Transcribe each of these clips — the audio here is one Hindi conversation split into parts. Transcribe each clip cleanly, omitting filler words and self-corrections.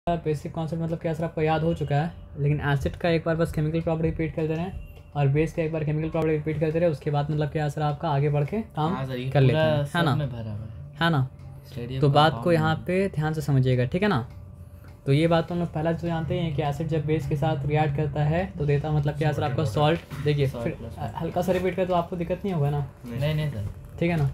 बेसिक कॉन्सेप्ट मतलब क्या सर आपको याद हो चुका है, लेकिन एसिड का एक बार बस केमिकल प्रॉपर्टी रिपीट कर दे रहे हैं और बेस का एक बार केमिकल प्रॉपर्टी रिपीट कर दे रहे हैं। उसके बाद मतलब क्या सर आपका आगे बढ़ के काम कर लेते हैं, है ना, है ना। तो बात को यहाँ पे ध्यान से समझिएगा, ठीक है ना। तो ये बात तो हम लोग पहला जो जानते हैं कि एसिड जब बेस के साथ रिएक्ट करता है तो देता मतलब क्या सर आपका सॉल्ट। देखिए फिर हल्का सा रिपीट कर तो आपको दिक्कत नहीं होगा ना, नहीं सर, ठीक है ना।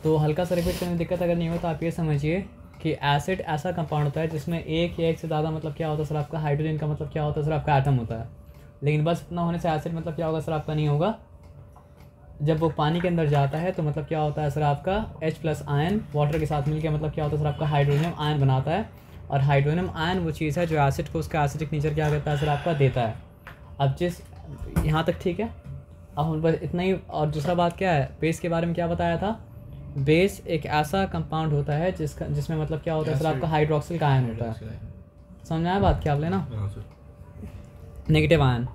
तो हल्का सा रिपीट करने में दिक्कत अगर नहीं हो तो आप ये समझिए कि एसिड ऐसा कंपाउंड होता है जिसमें एक या एक से ज़्यादा मतलब क्या होता है सर आपका हाइड्रोजन का मतलब क्या होता है सर आपका एटम होता है। लेकिन बस इतना होने से एसिड मतलब क्या होगा सर आपका नहीं होगा। जब वो पानी के अंदर जाता है तो मतलब क्या होता है सर आपका H+ आयन वाटर के साथ मिलकर मतलब क्या होता है सर आपका हाइड्रोजन आयन बनाता है। और हाइड्रोजन आयन वो चीज़ है जो एसिड को उसका एसिडिक नेचर क्या करता है सर आपका देता है। अब जिस यहाँ तक ठीक है, अब हम बस इतना ही। और दूसरा बात क्या है, बेस के बारे में क्या बताया था। बेस एक ऐसा कंपाउंड होता है जिसमें मतलब क्या होता है सर आपका हाइड्रोक्सिल का आयन होता है। समझ में आया बात क्या आप लेना, नेगेटिव आयन।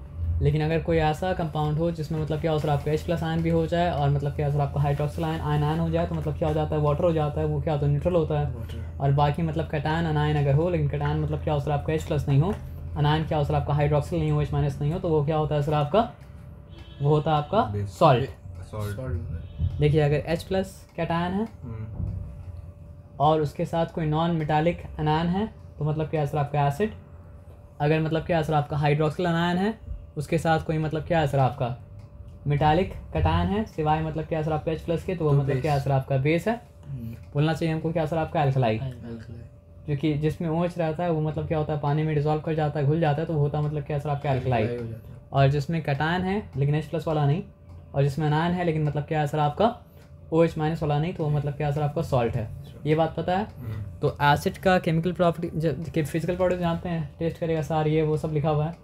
लेकिन अगर कोई ऐसा कंपाउंड हो जिसमें मतलब क्या हो सर आपका H+ आयन भी हो जाए और मतलब क्या सर आपका हाइड्रोक्सिल आयन हो जाए तो मतलब क्या हो जाता है, वाटर हो जाता है। वो क्या होता है, न्यूट्रल होता है। और बाकी मतलब कैटायन अनायन अगर हो, लेकिन कैटायन मतलब क्या हो सर आपका H+ नहीं हो, अनायन क्या हो सर आपका हाइड्रोक्सिल नहीं हो, H- नहीं हो, तो वो क्या होता है सर आपका, वो होता है आपका सॉल्ट। देखिए अगर H+ कैटायन है और उसके साथ कोई नॉन मेटालिक अनायन है तो मतलब क्या सर आपका एसिड। अगर मतलब क्या सर आपका हाइड्रोक्सिल अनायन है उसके साथ कोई मतलब क्या सर आपका मेटालिक कैटायन है सिवाय मतलब क्या सर आपका H+ के, तो वो मतलब क्या सर आपका बेस है। बोलना चाहिए हमको क्या सर आपका एल्कलाई, क्योंकि जिसमें OH रहता है वो मतलब क्या होता है पानी में डिजॉल्व कर जाता है, घुल जाता है, तो वो होता है मतलब क्या सर आपका एल्कलाई। और जिसमें कैटायन है लेकिन H+ वाला नहीं, और जिसमें अनायन है लेकिन मतलब क्या सर आपका OH- वाला नहीं, तो वो मतलब क्या सर आपका सॉल्ट है। ये बात पता है। तो एसिड का केमिकल प्रॉपर्टी, फिजिकल प्रॉपर्टी जानते हैं, टेस्ट करेगा सार ये वो सब लिखा हुआ है।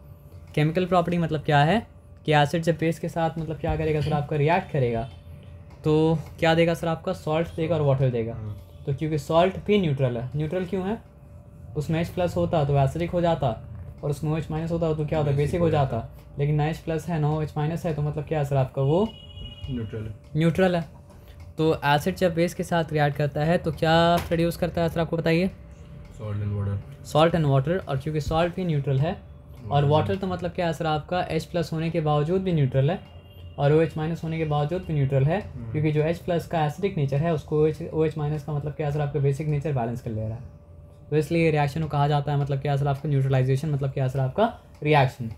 केमिकल प्रॉपर्टी मतलब क्या है कि एसिड जब बेस के साथ मतलब क्या करेगा सर आपका रिएक्ट करेगा तो क्या देगा सर आपका, सॉल्ट देगा और वाटर देगा। तो क्योंकि सॉल्ट भी न्यूट्रल है, न्यूट्रल क्यों है, उसमें H+ होता तो एसिडिक हो जाता और उसमें OH- होता तो क्या होता बेसिक हो जाता। लेकिन ना H+ है ना OH- है तो मतलब क्या है सर आपका वो न्यूट्रल है। तो एसिड जब बेस के साथ रिएक्ट करता है तो क्या प्रोड्यूस करता है सर आपको बताइए, सॉल्ट एंड वाटर। और क्योंकि सॉल्ट भी न्यूट्रल है और वाटर तो मतलब क्या है सर आपका H+ होने के बावजूद भी न्यूट्रल है और OH- होने के बावजूद भी न्यूट्रल है, क्योंकि जो H+ का एसिडिक नेचर है उसको OH- का मतलब क्या सर आपका बेसिक नेचर बैलेंस कर ले रहा है। तो इसलिए रिएक्शन को कहा जाता है मतलब क्या सर आपका न्यूट्रलाइजेशन, मतलब क्या सर आपका रिएक्शन।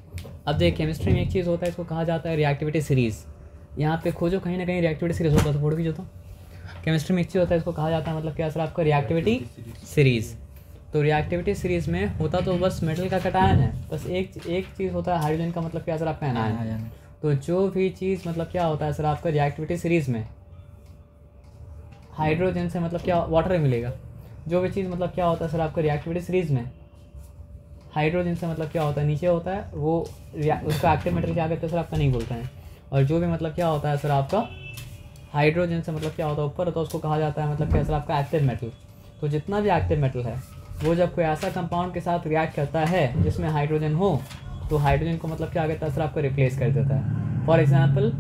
अब देखिए केमिस्ट्री में एक चीज़ होता है, इसको कहा जाता है रिएक्टिविटी सीरीज़। यहाँ पे खोजो कहीं ना कहीं रिएक्टिविटी सीरीज होता है तो फोटो खींचो। तो केमिस्ट्री में एक चीज़ होता है, इसको कहा जाता है मतलब क्या सर आपका रिएक्टिविटी सीरीज़। तो रिएक्टिविटी सीरीज़ में होता तो बस मेटल का कैटायन है, बस एक चीज़ होता है हाइड्रोजन का मतलब क्या सर आपका एनायन। तो जो भी चीज़ मतलब क्या होता है सर आपका रिएक्टिविटी सीरीज़ में हाइड्रोजन से मतलब क्या वाटर मिलेगा। जो भी चीज़ मतलब क्या होता है सर आपका रिएक्टिविटी सीरीज़ में हाइड्रोजन से मतलब क्या होता है नीचे होता है, वो उसका एक्टिव मेटल क्या कहते हैं सर आपका नहीं बोलते हैं। और जो भी मतलब क्या होता है सर आपका हाइड्रोजन से मतलब क्या होता है ऊपर होता है, उसको कहा जाता है मतलब क्या सर आपका एक्टिव मेटल। तो जितना भी एक्टिव मेटल है वो जब कोई ऐसा कंपाउंड के साथ रिएक्ट करता है जिसमें हाइड्रोजन हो तो हाइड्रोजन को मतलब क्या कहता है सर आपको रिप्लेस कर देता है। फॉर एग्जांपल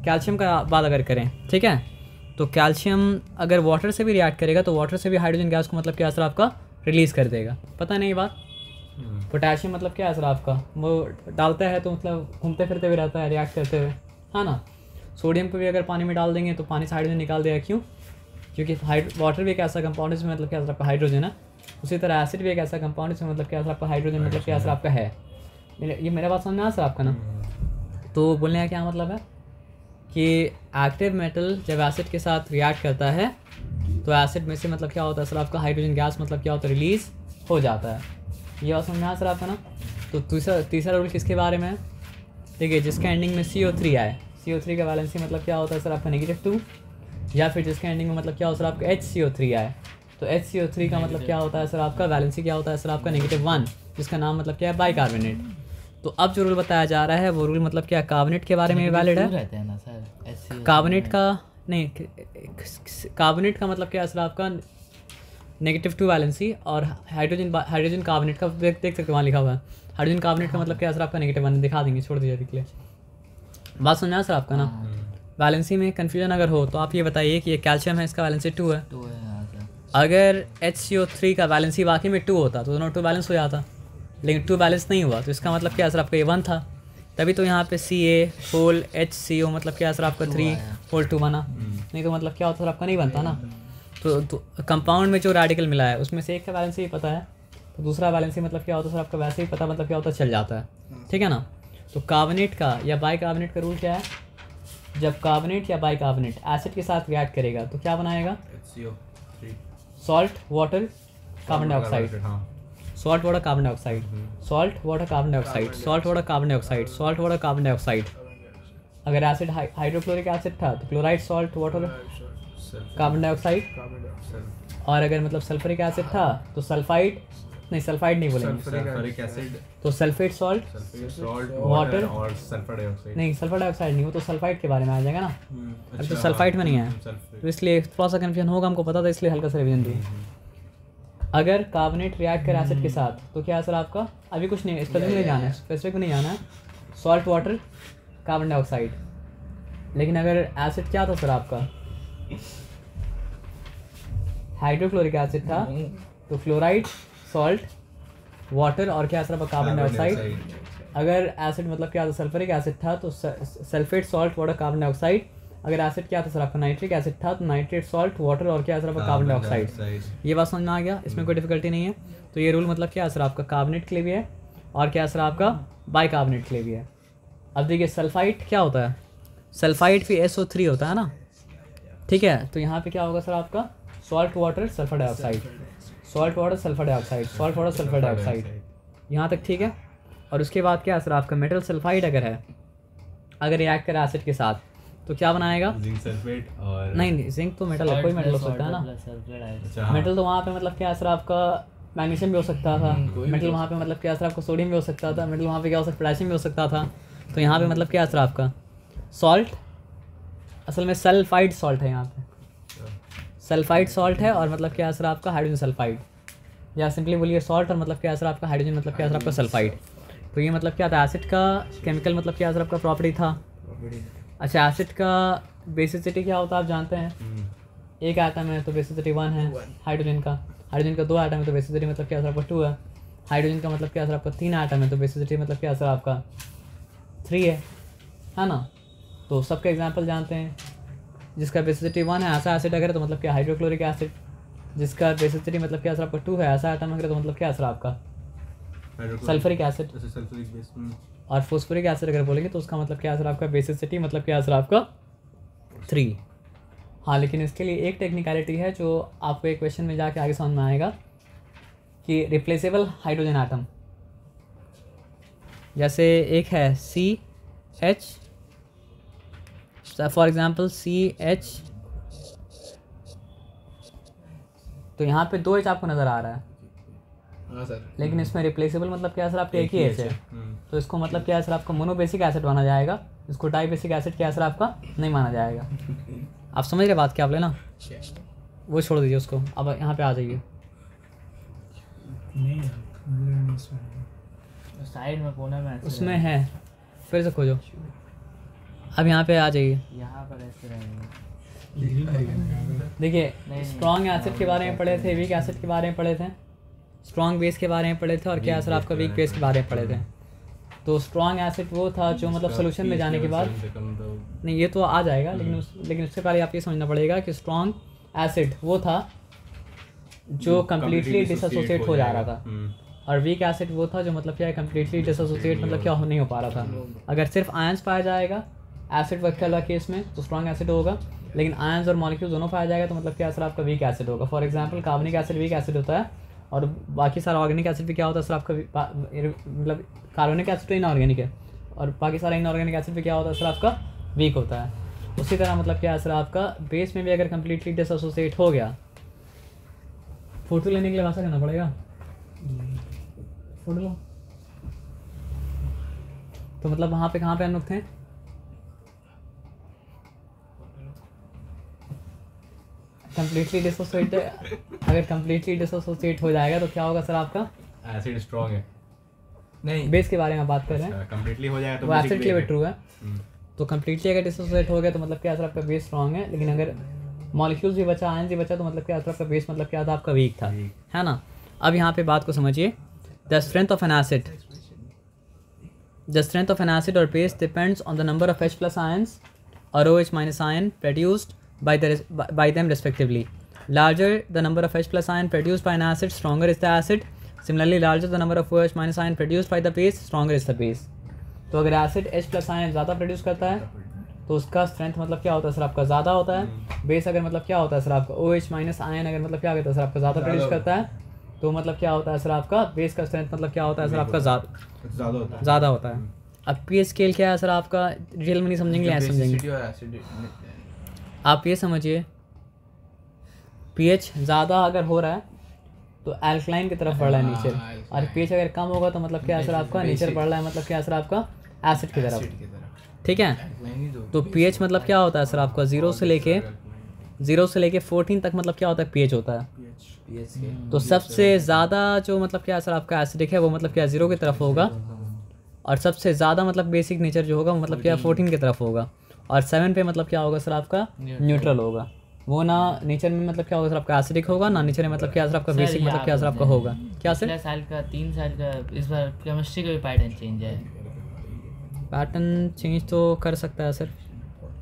कैल्शियम का बात अगर करें, ठीक है, तो कैल्शियम अगर वाटर से भी रिएक्ट करेगा तो वाटर से भी हाइड्रोजन गैस को मतलब क्या सर आपका रिलीज़ कर देगा। पता नहीं बात। पोटेशियम मतलब क्या है सर आपका, वो डालता है तो मतलब घूमते फिरते हुए रहता है रिएक्ट करते हुए, है ना। सोडियम को भी अगर पानी में डाल देंगे तो पानी से हाइड्रोजन निकाल देगा, क्यों, क्योंकि वाटर भी एक ऐसा कंपाउंड है जिसमें मतलब क्या सर आपका हाइड्रोजन है। उसी तरह एसिड भी एक ऐसा कंपाउंड है जिसमें मतलब क्या सर आपका हाइड्रोजन मतलब क्या सर आपका है। ये मेरा बात समझ में आ सर आपका ना। तो बोलने का क्या मतलब है कि एक्टिव मेटल जब एसिड के साथ रिएक्ट करता है तो एसिड में से मतलब क्या होता है सर आपका हाइड्रोजन गैस मतलब क्या होता है रिलीज़ हो जाता है। ये बात समझ में आ सर आपका ना। तो तीसरा रूल किसके बारे में है, देखिए जिसका एंडिंग में CO3 आए, CO3 का वैलेंसी मतलब क्या होता है सर आपका -2, या फिर जिसका एंडिंग में मतलब क्या होता है सर आपका HCO3 आए तो HCO3 का मतलब क्या होता है सर आपका वैलेंसी क्या होता है सर आपका -1, जिसका नाम मतलब क्या है बाइकार्बोनेट। तो अब जो रूल बताया जा रहा है वो रूल मतलब क्या कार्बोनेट के बारे में वैलिड है। कार्बोनेट का नहीं, कार्बोनेट का मतलब क्या है सर आपका -2 वैलेंसी, और हाइड्रोजन कार्बोनेट का देख सकते हो वहाँ लिखा हुआ है। हाइड्रोजन कार्बोनेट का मतलब क्या है सर आपका -1 दिखा देंगे, छोड़ दीजिए अभी के लिए। बात समझा सर आपका ना। वैलेंसी में कन्फ्यूजन अगर हो तो आप ये बताइए कि ये कैल्शियम है, इसका वैलेंसी 2 है, अगर HCO3 का बैलेंस ही वाकई में 2 होता तो दोनों 2 बैलेंस हो जाता, लेकिन 2 बैलेंस नहीं हुआ, तो इसका मतलब क्या सर आपका ये 1 था, तभी तो यहाँ पे CaHCO मतलब क्या सर आपका 3 बना, नहीं तो मतलब क्या होता सर आपका नहीं बनता ना। तो कंपाउंड में जो रेडिकल मिला है उसमें से एक का बैलेंस ही पता है, तो दूसरा बैलेंस ही मतलब क्या होता है सर आपका वैसे ही पता मतलब क्या होता है चल जाता है, ठीक है ना। तो कार्बोनेट का या बाइकार्बोनेट का रूल क्या है, जब कार्बोनेट या बाइकार्बोनेट एसिड के साथ रिएक्ट करेगा तो क्या बनाएगा, salt water carbon dioxide, salt water carbon dioxide, salt water carbon dioxide, salt water carbon dioxide, salt water carbon dioxide. अगर एसिड हाइड्रोक्लोरिक एसिड था तो chloride salt water carbon dioxide, और अगर मतलब सल्फ्यूरिक एसिड था तो सल्फाइड नहीं, सल्फाइड नहीं बोलेंगे, सल्फ्यूरिक एसिड तो सल्फेट सॉल्ट वाटर और सल्फर डाइऑक्साइड, नहीं सल्फर डाइऑक्साइड नहीं, वो तो सल्फाइड के बारे में आ जाएगा ना, अभी तो सल्फाइड में नहीं है, तो इसलिए थोड़ा सा कन्फ्यूजन होगा, हमको पता था इसलिए हल्का सा रिवीजन दी। अगर कार्बोनेट रिएक्ट कर एसिड के साथ तो क्या सर आपका, अभी कुछ नहीं स्पेसिफिक नहीं जाना है, स्पेसिफिक नहीं जाना है, सॉल्ट वाटर कार्बन डाइऑक्साइड। लेकिन अगर एसिड क्या था सर आपका, हाइड्रोक्लोरिक एसिड था तो क्लोराइड सॉल्ट वाटर और क्या सर आपका कार्बन डाइऑक्साइड। अगर एसिड मतलब क्या था सल्फ्यूरिक एसिड था तो sulphate salt water carbon dioxide. अगर एसिड क्या था सर आपका नाइट्रिक एसिड था तो नाइट्रेट सॉल्ट वाटर और क्या सर आपका कार्बन डाइऑक्साइड। ये बात समझ में आ गया, इसमें कोई डिफिकल्टी नहीं है। तो ये रूल मतलब क्या है सर आपका कार्बोनेट के लिए भी है और क्या सर आपका बाइकार्बोनेट के लिए भी है। अब देखिए सल्फाइड क्या होता है, सल्फाइड भी SO3 होता है ना, ठीक है। तो यहाँ पे क्या होगा सर आपका salt water sulphur dioxide, salt water sulphur dioxide, salt water sulphur dioxide, यहाँ तक ठीक है। और उसके बाद क्या है सर आपका मेटल सल्फाइड अगर है, अगर रिएक्ट करे एसिड के साथ तो क्या बनाएगा, जिंक सल्फेट और नहीं जिंक तो मेटल है, कोई मेटल हो सकता है ना, मेटल तो वहाँ पे मतलब क्या सर आपका मैग्नीशियम भी हो सकता था, मेटल वहाँ पे मतलब क्या सर आपका सोडियम भी हो सकता था, मेटल वहाँ पे क्या हो सकता पोटेशियम भी हो सकता था। तो यहाँ पे मतलब क्या सर आपका सॉल्ट, असल में सल्फाइड सॉल्ट है, यहाँ पे सल्फाइड सॉल्ट है और मतलब क्या सर आपका हाइड्रोजन सल्फाइड, या सिंपली बोलिए सॉल्ट और मतलब क्या सर आपका हाइड्रोजन मतलब क्या सर आपका सल्फाइड। तो ये मतलब क्या था एसिड का केमिकल मतलब क्या सर आपका प्रॉपर्टी था। अच्छा एसिड का बेसिसिटी क्या होता है आप जानते हैं, एक एटम है तो बेसिसिटी 1 है हाइड्रोजन का, हाइड्रोजन का 2 एटम है तो बेसिसिटी मतलब क्या सर आपका 2 है, हाइड्रोजन का मतलब क्या सर आपका 3 एटम है तो बेसिसिटी मतलब क्या सर आपका 3 है ना। तो सबके एग्जांपल जानते हैं, जिसका बेसिसिटी 1 है ऐसा एसिड अगर तो मतलब क्या हाइड्रोक्लोरिक एसिड, जिसका बेसिसिटी मतलब क्या सर आपका 2 है ऐसा एटम अगर तो मतलब क्या सर आपका सल्फ्यूरिक एसिड, और फॉस्फोरिक एसिड अगर बोलेंगे तो उसका मतलब क्या सर आपका बेसिसिटी मतलब क्या सर आपका 3। हाँ लेकिन इसके लिए एक टेक्निकलिटी है जो आपको एक क्वेश्चन में जाके आगे समझ में आएगा कि रिप्लेसेबल हाइड्रोजन एटम, जैसे एक है CH फॉर एग्जांपल CH, तो यहाँ पे 2 H आपको नज़र आ रहा है, हाँ सर, लेकिन इसमें रिप्लेसेबल मतलब क्या सर आपका एक ही H है, तो इसको मतलब क्या सर आपका मोनोबेसिक एसिड माना जाएगा, इसको डाइबेसिक एसिड क्या सर आपका नहीं माना जाएगा। आप समझ रहे बात क्या आप लेना, वो छोड़ दीजिए उसको, अब यहाँ पे आ जाइए। साइड में कोने में उसमें है, फिर से खोजो, अब यहाँ पे आ जाइए। यहाँ पर ऐसे रहेंगे। देखिए स्ट्रॉन्ग एसिड के बारे में पढ़े थे, वीक एसिड के बारे में पढ़े थे, स्ट्रॉन्ग बेस के बारे में पढ़े थे और क्या सर आपका वीक बेस के बारे में पढ़े थे। तो स्ट्रॉन्ग एसिड वो था जो मतलब सोल्यूशन में जाने के बाद, नहीं ये तो आ जाएगा लेकिन उससे पहले आप ये समझना पड़ेगा कि स्ट्रॉन्ग एसिड वो था जो कम्प्लीटली डिसएसोसिएट हो जा रहा था, और वीक एसिड वो था जो मतलब क्या है कम्प्लीटली डिसएसोसिएट मतलब क्या नहीं हो पा रहा था। अगर सिर्फ आयंस पाया जाएगा एसिड वगैरह केस में तो स्ट्रॉन्ग एसिड होगा, लेकिन आयंस और मॉलिक्यूल दोनों पाया जाएगा तो मतलब क्या सर आपका वीक एसिड होगा। फॉर एग्जांपल कार्बनिक एसिड वीक एसिड होता है और बाकी सारा ऑर्गेनिक एसिड भी क्या होता है सर आपका मतलब कार्बनिक एसिड तो इनऑर्गेनिक है और बाकी सारा इनऑर्गेनिक एसिड भी क्या होता है सर आपका वीक होता है। उसी तरह मतलब क्या है सर आपका बेस में भी अगर कम्प्लीटली डिसएसोसिएट हो गया, फोटो लेने के लिए वैसा करना पड़ेगा, फोटो लो, तो मतलब वहाँ पे कहाँ पे हम लोग थे, कम्प्लीटली डिसोसिएट, अगर कम्प्लीटली डिसोसिएट हो जाएगा तो क्या होगा सर आपका एसिड स्ट्रांग है, नहीं बेस के बारे में बात कर रहे हैं, कंप्लीटली हो जाएगा तो वो एसिड के लिए ट्रू है। तो कम्प्लीटली अगर डिसोसिएट हो गया तो मतलब क्या सर आपका बेस स्ट्रॉन्ग है, लेकिन अगर मॉलिक्यूल्स भी बचा, आयन भी बचा, तो मतलब क्या था आपका बेस मतलब क्या था आपका वीक था, है ना। अब यहाँ पे बात को समझिए, the strength of an acid, the strength of an acid और base depends on the number of H+ ions और OH- ion produced by them respectively. Larger the number of H+ ion produced by an acid, stronger is the acid. Similarly, larger the number of OH- ion produced by the base, stronger is the base. तो अगर एसिड H+ आयन ज़्यादा प्रोड्यूस करता है तो उसका स्ट्रेंथ मतलब क्या होता है सर आपका ज़्यादा होता है। बेस अगर मतलब क्या होता है सर आपका OH- आयन अगर मतलब क्या होता है सर आपका ज़्यादा प्रोड्यूस करता है तो मतलब क्या होता है सर आपका बेस का स्ट्रेंथ मतलब क्या होता है सर आपका ज़्यादा होता है। अब पीएच स्केल क्या है सर आपका, रियल में नहीं समझेंगे, ऐसे समझेंगे। आप ये समझिए पीएच ज़्यादा अगर हो रहा है तो एल्कलाइन की तरफ बढ़ रहा है नीचे, और पीएच अगर कम होगा तो मतलब क्या असर आपका नीचे बढ़ रहा है, मतलब क्या असर आपका एसिड की तरफ, ठीक है। तो पीएच मतलब क्या होता है सर आपका 0 से लेके 14 तक मतलब क्या होता है पीएच होता है। तो सबसे ज़्यादा जो मतलब क्या सर आपका एसिडिक है वो मतलब क्या 0 की तरफ होगा, और सबसे ज़्यादा मतलब बेसिक नेचर जो होगा वो मतलब क्या 14 की तरफ होगा, और 7 पे मतलब क्या होगा सर आपका न्यूट्रल होगा। वो ना नेचर में मतलब क्या होगा सर आपका एसिडिक होगा, ना नेचर में मतलब क्या सर आपका बेसिक मतलब क्या सर आपका होगा। क्या सर? 3 साल का इस बार केमिस्ट्री का भी पैटर्न चेंज है। पैटर्न चेंज तो कर सकता है सर,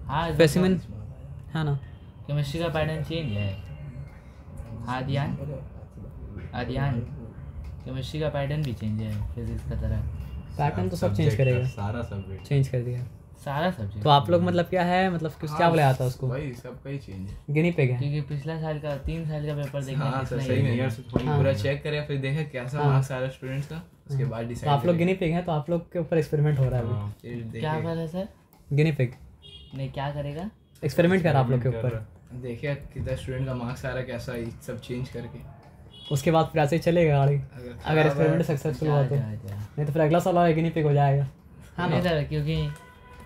हाँ स्पेसिमेन है ना। केमिस्ट्री का पैटर्न चेंज है। आदियान केमिस्ट्री का पैटर्न भी चेंज है फिजिक्स का तरह। पैटर्न तो सब चेंज करेगा, सारा सब्जेक्ट चेंज कर दिया सारा सब्जेक्ट। तो आप लोग मतलब क्या है मतलब कुछ क्या बोला जाता है उसको, भाई सबका ही चेंज है। गिनी पिग है। क्योंकि पिछला साल का 3 साल का पेपर देखना हाँ सर कितना सही ही नहीं यार, पूरा चेक करें फिर देखें कैसा हाँ। मार्क्स आ रहा है स्टूडेंट्स का, उसके बाद तो डिसाइड आप लोग गिनी पिग हैं, तो आप लोग के ऊपर एक्सपेरिमेंट हो रहा है अभी। क्या कर है सर? गिनी पिग नहीं क्या करेगा? एक्सपेरिमेंट कर आप लोग के ऊपर, देखिए कितना स्टूडेंट का मार्क्स आ रहा है, कैसा ये सब चेंज करके। उसके बाद फिर ऐसे ही चलेगा गाड़ी, अगर एक्सपेरिमेंट सक्सेसफुल हुआ तो। नहीं तो फिर अगला साल और गिनी पिग हो जाएगा, हाँ नहीं ना। सर क्योंकि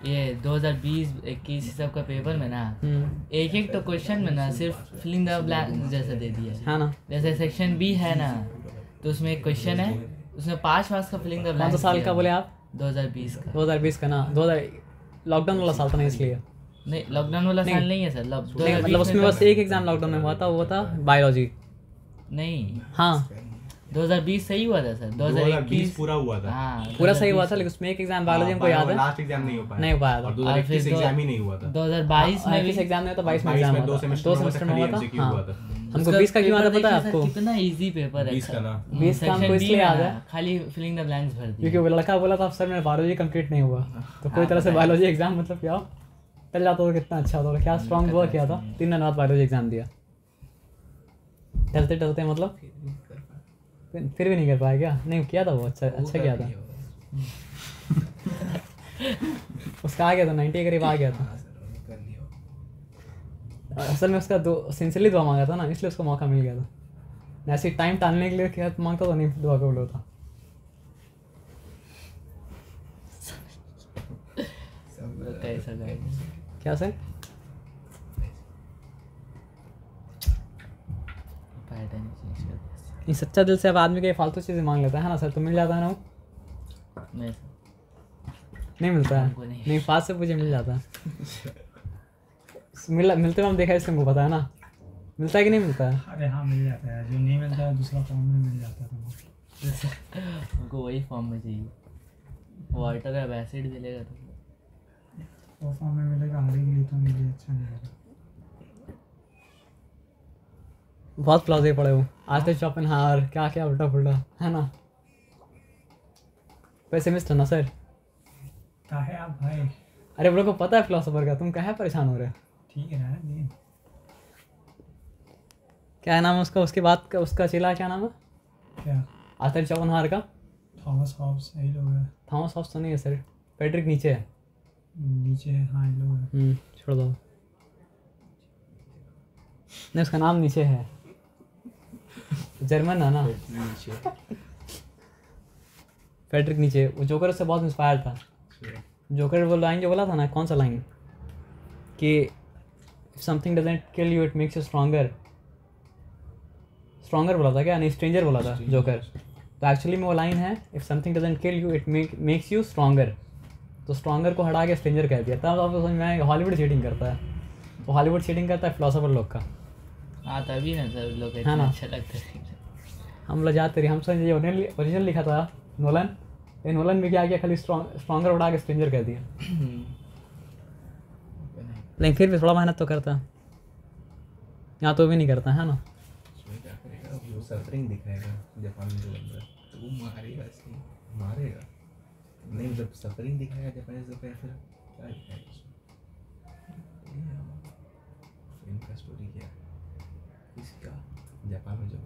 ये 2020-21 सबका पेपर में ना एक तो क्वेश्चन में ना सिर्फ फिलिंग द ब्लैंक जैसा दे दिया है, हाँ ना। जैसे सेक्शन बी है ना तो उसमें एक क्वेश्चन है, उसमें 5 मार्क्स का फिलिंग द कौन ब्लैंक। सा साल का बोले आप? 2020 का। 2020 का ना, 2000 लॉकडाउन वाला साल था ना इसलिए। नहीं लॉकडाउन वाला साल नहीं है सर, नहीं मतलब उसमें बस एक एग्जाम लॉकडाउन में हुआ था, वो था बायोलॉजी। नहीं हाँ 2020 सही हुआ था सर, 2020 पूरा हुआ था। हाँ पूरा सही हुआ था, लेकिन उसमें एक एग्जाम बायोलॉजी हमको याद है लास्ट एग्जाम नहीं हो पाया, नहीं हो पाया था। और 2021 एग्जाम ही नहीं हुआ था। 2022 में भी एग्जाम नहीं होता, 22 में एग्जाम हुआ था, 2 सेमेस्टर में हुआ था। हाँ हुआ था। हमको 20 का क्यों आता पता है सर, आपको? कितना इजी पेपर है 20 का ना 20 का हमको इसलिए याद है खाली फिलिंग द ब्लैंक्स भर दिए। क्योंकि वो लड़का बोला था सर मेरा बायोलॉजी कंप्लीट नहीं हुआ, तो कोई तरह से बायोलॉजी एग्जाम मतलब क्या चल जाता तो कितना अच्छा होता, क्या स्ट्रॉन्ग हुआ किया था। 3 दिन बाद बायोलॉजी एग्जाम दिया, डरते मतलब फिर भी नहीं कर पाया क्या? नहीं किया था वो, अच्छा किया था उसका आ गया था 90 के करीब आ गया था। असल में उसका सिंसियरली दुआ मांगा था ना, इसलिए उसको मौका मिल गया था। ऐसे टाइम टालने के लिए क्या मांगता तो नहीं दुआ कबूल होता। क्या सर? ये सच्चा दिल से अब आदमी के फालतू चीज़ें मांग लेता है ना सर, तो मिल जाता है ना वो? नहीं मिलता है, नहीं पास से मुझे मिल जाता है। मिलते हुए हम देखा इससे हमको पता है ना, मिलता है कि नहीं मिलता है? अरे हाँ मिल जाता है, जो नहीं मिलता है दूसरा फॉर्म में मिल जाता है। हमको वही फॉर्म में चाहिए, वाटर अब एसिड मिलेगा तो वो फॉर्म में मिलेगा, हर एक लिए तो मुझे अच्छा नहीं लगा। बहुत प्लॉजे पड़े हो आज तक, शॉपेनहावर क्या क्या उल्टा पुल्टा है ना। वैसे मिस्टर ना सर, क्या है आप भाई? अरे बड़ों को पता है फिलोसोफर का, तुम कहाँ परेशान हो रहे हो? ठीक है ना दिन क्या नाम है उसका, उसके बाद का उसका चेला क्या नाम है? क्या? आर्थर शॉपेनहावर का? थॉमस हॉब्स यही लोग है। थॉमस हॉब्स तो नहीं है सर, फ्रेडरिक नीचे है। नीचे है हाँ ये लोग है। छोड़ दो, नहीं उसका नाम नीचे है, जर्मन है ना फ्रेडरिक नीचे। वो जोकर से बहुत इंस्पायर था। जोकर वो लाइन जो बोला था ना, कौन सा लाइन कि if something doesn't kill you it makes you stronger बोला था क्या? नहीं स्ट्रेंजर बोला था जोकर। तो एक्चुअली में वो लाइन है if something doesn't kill you it makes you stronger, तो स्ट्रॉन्गर को हटा के स्ट्रेंजर कह दिया। तब आपको समझ में आएगा हॉलीवुड चीटिंग करता है। वो हॉलीवुड चीटिंग करता है फिलोसोफर लोग का। हाँ तभी ना सब लोग है इतना ना? अच्छा लगता है। हम लोग जाते रही, हम समझे ये ओरिजिनल लिखा था नोलन, ये नोलन भी क्या किया, खाली स्ट्रॉन्गर उड़ा के स्ट्रेंजर कह दिया। लेकिन फिर भी थोड़ा मेहनत तो करता, यहाँ तो भी नहीं करता है ना। उसमें क्या करेगा, वो सफरिंग दिखाएगा जापान में जो बंदा है, तो वो मारेगा इसलिए मारेगा नहीं, मतलब सफरिंग दिखाएगा जापानीज लोग, या फिर क्या दिखाएगा उसमें। फिल्म का स्टोरी क्या है इसका, जापान में जो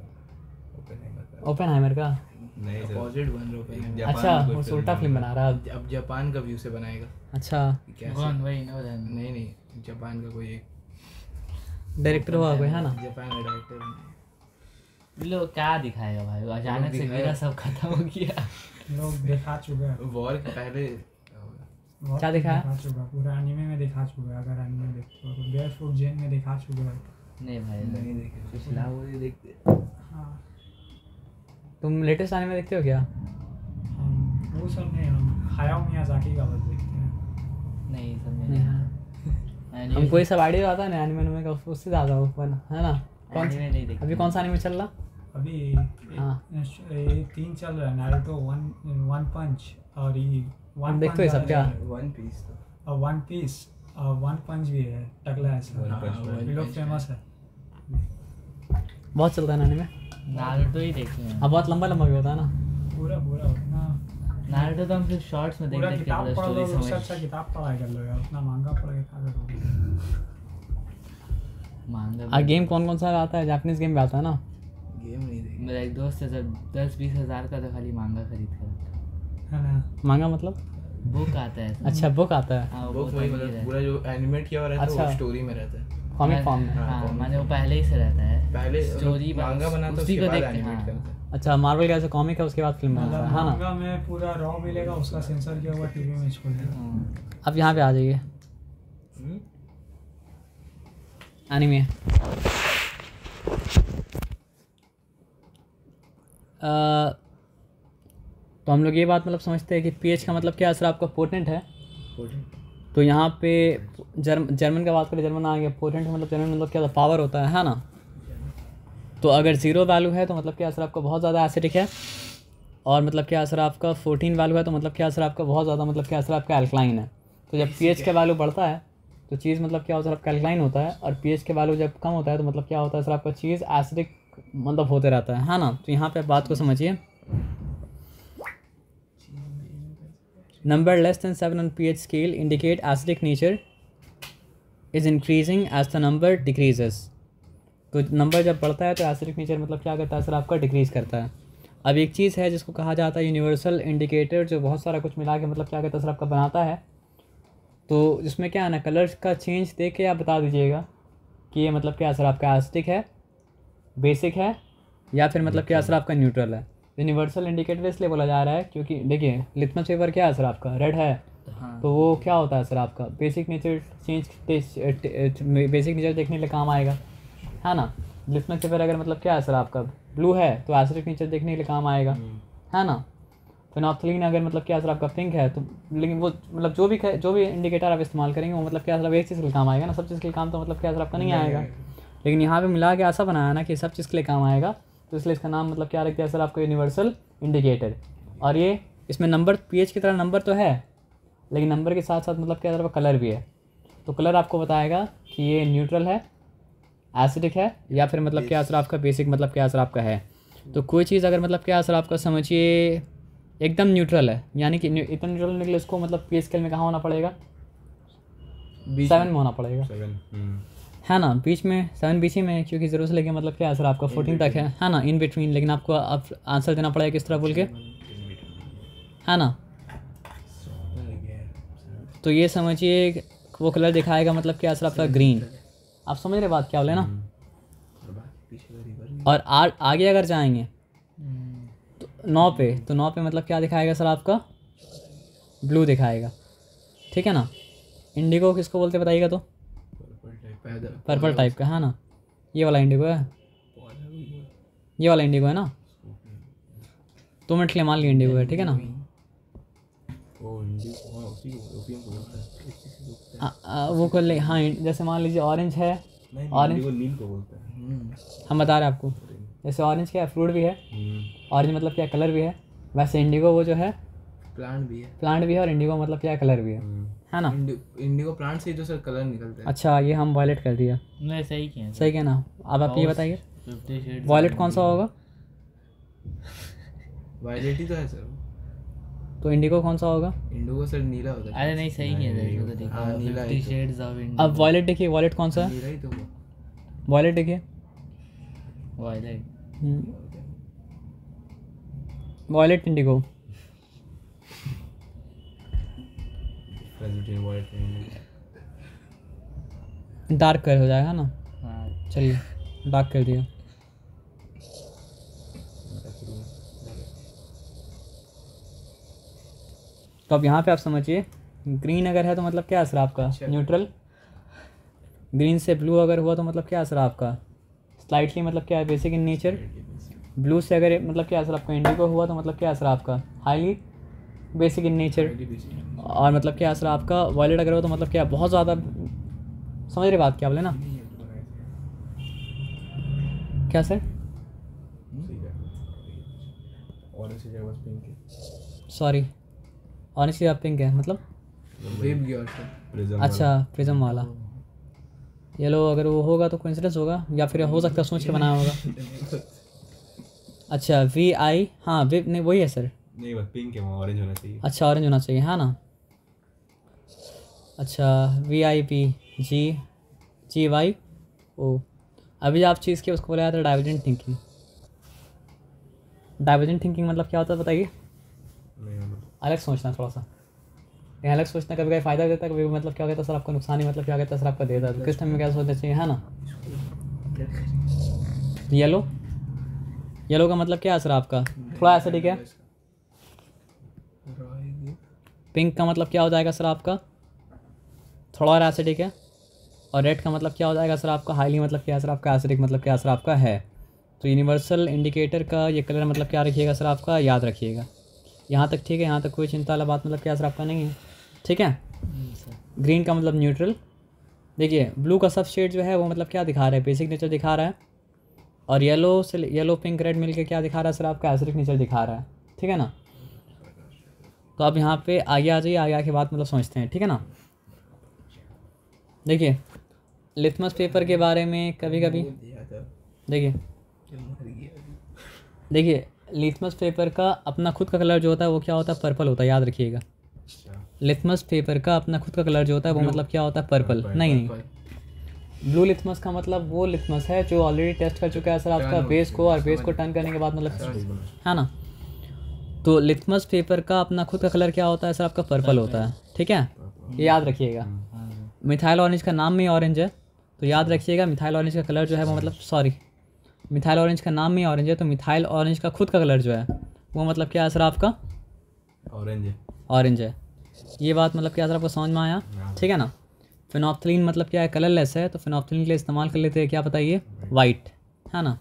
ओपेनहाइमर का नहीं अपोजिट बन रहा है। अच्छा, वो उल्टा फिल्म बना रहा है अब जापान का व्यू से बनाएगा। अच्छा, कैसे? कौन वही नोलन? नहीं जापान का कोई एक डायरेक्टर हुआ कोई है ना। जापान का डायरेक्टर लोग क्या दिखाएगा भाई, अचानक से दिखाएगा। मेरा सब खत्म हो गया। लोग दिखा चुके हैं। वॉर के पहले बहुत क्या दिखाया? दिखा चुका है, पूरा एनीमे में दिखा चुका है। अगर एनीमे देखते हो तो बेयरफुट जेन में दिखा चुका है। नहीं भाई नहीं देखे, पिछला वो नहीं देखते। हाँ, तुम लेटेस्ट एनिमे देखते हो क्या? हम वो सब नहीं, हम हायाओ मियाजाकी का बस देखते हैं। नहीं सब नहीं, नहीं। हाँ। हमको ये सब आइडिया आता है ना एनिमे में का, उससे ज़्यादा ओपन है ना। कौन एनीमे नहीं देखते। अभी कौन सा एनिमे चल रहा? अभी हाँ। ये 3 चल रहा है, नारुतो, वन पंच और ये वन देखते हो ये सब क्या? वन पीस और वन पीस और वन पंच भी है, टकला है One ऐसा, Punch Man। ये लोग फेमस है। बहुत चलता है ना एनिमे। नारुतो ही देखते हैं। अब बहुत लंबा लंबा भी होता है ना। पूरा उतना नारुतो तो हम सिर्फ शॉर्ट्स में देख पूरा देख के किताब पूरा पढ़ लो, स्टोरी उससे समझ। अच्छा किताब पढ़ाई कर लो यार, उतना महंगा पड़ गया क्या करोगे। मांगा आ गेम कौन कौन सा आता है? जापानीज गेम भी आता है ना। गेम नहीं देखा। मेरा एक दोस्त है सर 10-20 हज़ार का तो खाली मांगा खरीद कर। है ना। मांगा मतलब? बुक आता है सर। अच्छा, बुक आता है। हाँ वो वो वही तभी मतलब रहता पूरा जो एनिमेट किया हुआ रहता है अच्छा। वो स्टोरी में रहता है। कॉमिक फॉर्म में। हाँ, हाँ comic माने वो पहले ही से रहता है। पहले स्टोरी मांगा बनाता है, उसी उसके को बाद देखते एनिमेट हाँ। करता है। अच्छा, मार्वल का ऐसा कॉमिक है, उसके बाद फिल्म बनाता है, हाँ ना। मांगा में पूरा रॉ मिलेगा, उसका सेंसर किया हुआ टीवी में छोड़ देगा। हाँ। अब यहाँ पे आ जाइए हम्म? एनिमे। तो हम लोग ये बात मतलब समझते हैं कि पीएच का मतलब क्या असर आपका पोटेंट है। तो यहाँ पे जर्मन का बात करें, जर्मन आ गया। पोटेंट मतलब जर्मन मतलब क्या, पावर होता है ना। तो अगर 0 वैल्यू है तो मतलब क्या असर आपका बहुत ज़्यादा एसिडिक है, और मतलब क्या असर आपका 14 वैल्यू है तो मतलब क्या असर आपका बहुत ज़्यादा मतलब क्या असर आपका एल्कलाइन है। तो जब पीएच का वैल्यू बढ़ता है तो चीज़ मतलब क्या होता है आपका एल्कलाइन होता है, और पीएच का वैल्यू जब कम होता है तो मतलब क्या होता है सर आपका चीज़ एसिडिक मतलब होते रहता है ना। तो यहाँ पे बात को समझिए। Number less than 7 on pH scale indicate acidic nature is increasing as the number decreases। तो नंबर जब बढ़ता है तो एसिडिक नेचर मतलब क्या करता है सर आपका डिक्रीज़ करता है। अब एक चीज़ है जिसको कहा जाता है यूनिवर्सल इंडिकेटर, जो बहुत सारा कुछ मिला के मतलब क्या करता है सर आपका बनाता है। तो इसमें क्या है ना, कलर्स का चेंज देख के आप बता दीजिएगा कि ये मतलब क्या सर आपका एसिडिक है, बेसिक है, या फिर मतलब क्या सर आपका न्यूट्रल है। यूनिवर्सल इंडिकेटर इसलिए बोला जा रहा है क्योंकि देखिए लिटमस पेपर क्या है सर आपका, रेड है, हाँ। तो वो क्या होता है सर आपका basic nature change, basic nature देखने के लिए काम आएगा, है ना। लिटमस पेपर अगर मतलब क्या है सर आपका ब्लू है तो एसिडिक नेचर देखने के लिए काम आएगा, है ना। फिनोल्फथलीन अगर मतलब क्या सर आपका पिंक है तो, लेकिन वो मतलब जो भी इंडिकेटर आप इस्तेमाल करेंगे वो मतलब क्या सर एक चीज़ के लिए काम आएगा ना, सब चीज़ के लिए काम तो मतलब क्या सर आपका नहीं आएगा। लेकिन यहाँ पे मिला के ऐसा बनाया ना कि सब चीज़ के लिए काम आएगा, तो इसलिए इसका नाम मतलब क्या रख दिया सर आपको यूनिवर्सल इंडिकेटर। और ये इसमें नंबर पीएच की तरह नंबर तो है, लेकिन नंबर के साथ साथ मतलब क्या सर कलर भी है। तो कलर आपको बताएगा कि ये न्यूट्रल है, एसिडिक है, या फिर मतलब क्या सर आपका बेसिक मतलब क्या सर आपका है। तो कोई चीज़ अगर मतलब क्या सर आपका समझिए एकदम न्यूट्रल है, यानी कि इतना न्यूट्रल होने के लिए उसको मतलब पीएच स्केल में कहाँ होना पड़ेगा, 7 में होना पड़ेगा, 7 है ना। बीच में 7 बीच ही में, क्योंकि 0 से लेके मतलब क्या सर आपका 14 तक है ना, इन बिटवीन। लेकिन आपको अब आंसर देना पड़ेगा किस तरह बोल के, है ना। तो ये समझिए वो कलर दिखाएगा मतलब क्या सर आपका ग्रीन। आप समझ रहे बात क्या बोले ना। और आगे अगर जाएंगे तो 9 पे, तो 9 पे मतलब क्या दिखाएगा सर आपका ब्लू दिखाएगा, ठीक है ना। इंडिगो किसको बोलते बताइएगा तो, पर्पल टाइप का, है ना। ये वाला इंडिगो है, ये वाला इंडिगो है ना। 2 मिनट के लिए मान लिया इंडिगो है, ठीक है ना। वो इंडिगो उसी को ओपियम को बोलते हैं, इसी से बोलते हैं। वो कर ले। हाँ, जैसे मान लीजिए ऑरेंज है, नहीं ऑरेंज वो नील को बोलते हैं। हम बता रहे हैं आपको। जैसे ऑरेंज क्या है, फ्रूट भी है, ऑरेंज मतलब क्या कलर भी है, वैसे इंडिगो वो जो है प्लांट भी है। प्लांट भी है, और इंडिगो मतलब क्या कलर भी है ना। इंडिगो प्लांट से जो सर कलर निकलते हैं। अच्छा, ये हम वॉयलेट कर दिया, नहीं सही किया सही क्या ना। अब आप ये बताइए 50 शेड्स वॉयलेट कौन सा होगा, वायलेट ही तो है सर। तो इंडिगो कौन सा होगा। इंडिगो सर नीला होता है। अरे नहीं सही किया था इसको तो देखो हाँ, नीला है 50 तो। शेड्स ऑफ अब इंडिगो वॉयलेट देखिए, वॉयलेट कौन सा है, नीला ही तो वो। वॉयलेट देखिए, violet violet indigo. Between white and dark colour हो जाएगा ना। हाँ चलिए डार्क कर दिया। तो अब यहाँ पे आप समझिए, ग्रीन अगर है तो मतलब क्या असर आपका, न्यूट्रल। ग्रीन से ब्लू अगर हुआ तो मतलब क्या असर आपका, स्लाइटली मतलब क्या है, बेसिक इन नेचर। ब्लू से अगर मतलब क्या असर आपका, इंडिगो हुआ तो मतलब क्या असर आपका, हाईली बेसिक इन नेचर। और मतलब क्या असर आपका, वॉयलेट अगर हो तो मतलब क्या, बहुत ज़्यादा। समझ रहे बात क्या बोले ना, क्या सर। ऑरेंज से जगह पिंक है। सॉरी, ऑनेस्टली आप पिंक है मतलब, वेब गया सर। प्रिज्म अच्छा प्रिज्म वाला। येलो अगर वो होगा तो कोइंसिडेंस होगा, या फिर हो सकता है सोच के बनाया होगा। अच्छा VI, हाँ वे नहीं वही है सर। नहीं बस पिंक है, वहाँ ऑरेंज होना चाहिए। अच्छा ऑरेंज होना चाहिए, हाँ ना। अच्छा VIPGGYO। अभी आप चीज़ की उसको बोला जाता है डाइवर्जेंट थिंकिंग। डाइवर्जेंट थिंकिंग मतलब क्या होता है बताइए। नहीं मतलब अलग सोचना थोड़ा सा, ये अलग सोचना कभी कभी फ़ायदा देता है, कभी मतलब क्या कहता है सर आपको नुकसान ही मतलब क्या कहता है सर आपका देता है। तो किस टाइम में क्या सोचना चाहिए, है ना। येलो का मतलब क्या है सर आपका, थोड़ा एसिडिक है। पिंक का मतलब क्या हो जाएगा सर आपका, थोड़ा और एसिडिक है। और रेड का मतलब क्या हो जाएगा सर आपका, हाईली मतलब क्या है सर आपका, एसिडिक मतलब क्या सर आपका है। तो यूनिवर्सल इंडिकेटर का ये कलर मतलब क्या रखिएगा सर आपका, याद रखिएगा। यहाँ तक ठीक है, यहाँ तक कोई चिंता वाला बात मतलब क्या सर आपका नहीं है, ठीक है। ग्रीन का मतलब न्यूट्रल। देखिए ब्लू का सब शेड जो है वो मतलब क्या दिखा रहा है, बेसिक नेचर दिखा रहा है। और येलो से येलो पिंक रेड मिलके क्या दिखा रहा है सर आपका, एसिडिक नेचर दिखा रहा है, ठीक है ना। तो अब यहाँ पे आगे आ जाइए, आगे आके बात मतलब समझते हैं, ठीक है ना। देखिए लिथमस पेपर के बारे में कभी कभी देखिए लिथमस पेपर का अपना खुद का कलर जो होता है वो क्या होता है, पर्पल होता है, याद रखिएगा। लिथमस पेपर का अपना खुद का कलर जो होता है वो मतलब क्या होता है, पर्पल। नहीं, ब्लू लिथमस का मतलब वो लिथमस है जो ऑलरेडी टेस्ट कर चुका है सर आपका बेस को, और बेस को टर्न करने के बाद मतलब, है ना। तो लिथमस पेपर का अपना खुद का कलर क्या होता है सर आपका, पर्पल होता है, ठीक है। ये याद रखिएगा। मिथाइल ऑरेंज का नाम में ऑरेंज है, तो याद रखिएगा मिथाइल ऑरेंज का कलर जो है वो मतलब, सॉरी, मिथाइल ऑरेंज का नाम में ऑरेंज है, तो मिथाइल ऑरेंज का खुद का कलर जो है वो मतलब क्या है सर आपका, ऑरेंज है। ये बात मतलब क्या सर आपको समझ में आया, ठीक है ना। फिनॉप्थलीन मतलब क्या है, कलरलेस है, तो फिनॉप्थलीन के लिए इस्तेमाल कर लेते हैं क्या बताइए, वाइट, है ना।